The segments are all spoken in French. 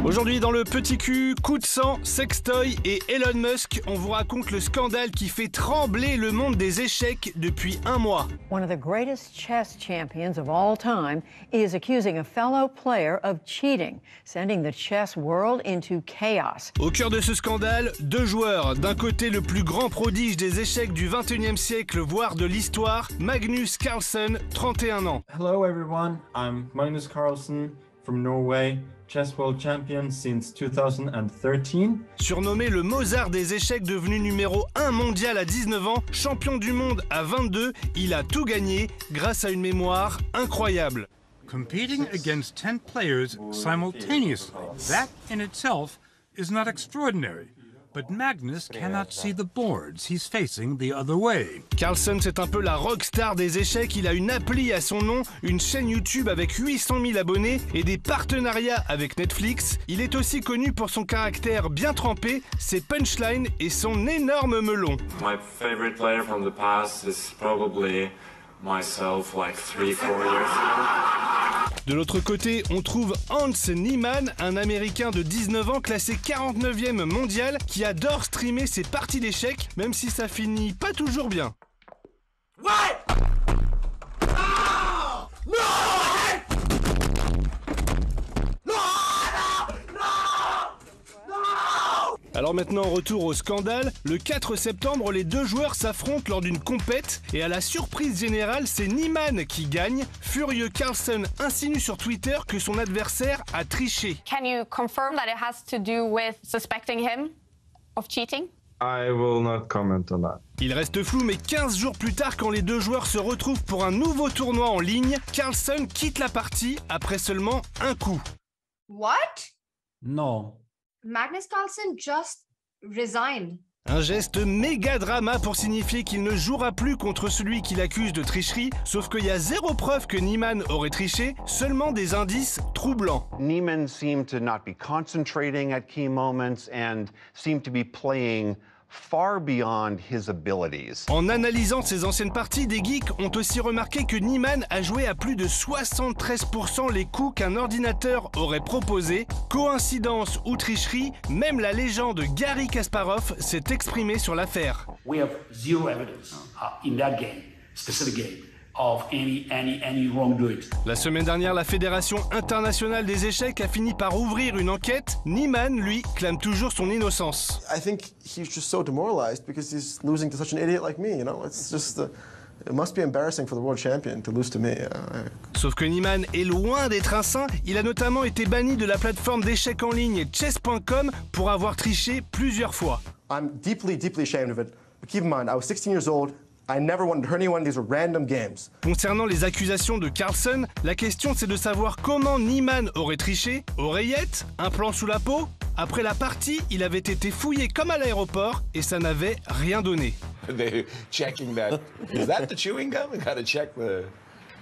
Aujourd'hui dans le petit cul, coup de sang, sextoy et Elon Musk, on vous raconte le scandale qui fait trembler le monde des échecs depuis un mois. One of the greatest chess champions of all time is accusing a fellow player of cheating, sending the chess world into chaos. Au cœur de ce scandale, deux joueurs. D'un côté, le plus grand prodige des échecs du 21e siècle, voire de l'histoire, Magnus Carlsen, 31 ans. Hello everyone, I'm Magnus Carlsen from Norway, chess world champion since 2013. Surnommé le Mozart des échecs, devenu numéro 1 mondial à 19 ans, champion du monde à 22, il a tout gagné grâce à une mémoire incroyable. Competing against 10 players simultaneously. That in itself is not extraordinary. But Magnus cannot see the boards. He's facing the other way. Carlsen, c'est un peu la rockstar des échecs. Il a une appli à son nom, une chaîne YouTube avec 800 000 abonnés et des partenariats avec Netflix. Il est aussi connu pour son caractère bien trempé, ses punchlines et son énorme melon. My favorite player from the past is probably myself like 3-4 years ago. De l'autre côté, on trouve Hans Niemann, un Américain de 19 ans classé 49e mondial qui adore streamer ses parties d'échecs, même si ça finit pas toujours bien. What? No! No! Alors maintenant, retour au scandale. Le 4 septembre, les deux joueurs s'affrontent lors d'une compète et à la surprise générale, c'est Niemann qui gagne. Furieux, Carlsen insinue sur Twitter que son adversaire a triché. Can you confirm that it has to do with suspecting him of cheating? I will not comment on that. Il reste flou, mais 15 jours plus tard, quand les deux joueurs se retrouvent pour un nouveau tournoi en ligne, Carlsen quitte la partie après seulement un coup. What? No. Magnus Carlsen just resigned. Un geste méga drama pour signifier qu'il ne jouera plus contre celui qu'il accuse de tricherie, sauf qu'il y a zéro preuve que Niemann aurait triché, seulement des indices troublants. Niemann seemed to not be concentrating at key moments and seemed to be playing far beyond his abilities. En analysant ses anciennes parties, des geeks ont aussi remarqué que Niemann a joué à plus de 73% les coups qu'un ordinateur aurait proposé. Coïncidence ou tricherie, même la légende Garry Kasparov s'est exprimée sur l'affaire. We have zero evidence in that game, specific game, of any wrongdoing. La semaine dernière, la Fédération internationale des échecs a fini par ouvrir une enquête. Niemann, lui, clame toujours son innocence. I think he's just so demoralized because he's losing to such an idiot like me, you know? It's just it must be embarrassing for the world champion to lose to me. Sauf que Niemann est loin d'être un saint. Il a notamment été banni de la plateforme d'échecs en ligne chess.com pour avoir triché plusieurs fois. I'm deeply ashamed of it. But keep in mind, I was 16 years old. I never wanted to hurt anyone. These were random games. Concernant les accusations de Carlsen, la question c'est de savoir comment Niemann aurait triché. Oreillette? Un plan sous la peau? Après la partie, il avait été fouillé comme à l'aéroport et ça n'avait rien donné. They're checking that. Is that the chewing gum? We gotta check the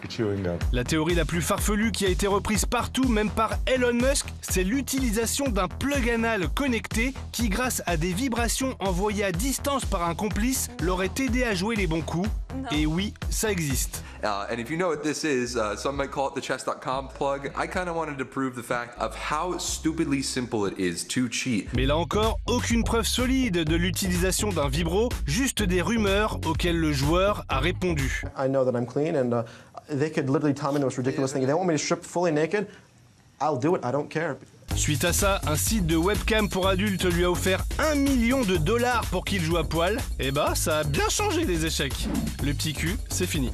chewing gum. La théorie la plus farfelue qui a été reprise partout, même par Elon Musk, c'est l'utilisation d'un plug anal connecté qui, grâce à des vibrations envoyées à distance par un complice, l'aurait aidé à jouer les bons coups. Et oui, ça existe. And if you know what this is, some might call it the chess.com plug. I kind of wanted to prove the fact of how stupidly simple it is to cheat. Mais là encore, aucune preuve solide de l'utilisation d'un vibro, juste des rumeurs auxquelles le joueur a répondu. I know that I'm clean and they could literally tell me the most ridiculous thing. If they want me to strip fully naked, I'll do it. I don't care. Suite à ça, un site de webcam pour adultes lui a offert $1 million pour qu'il joue à poil. Et bah, ça a bien changé les échecs. Le petit cul, c'est fini.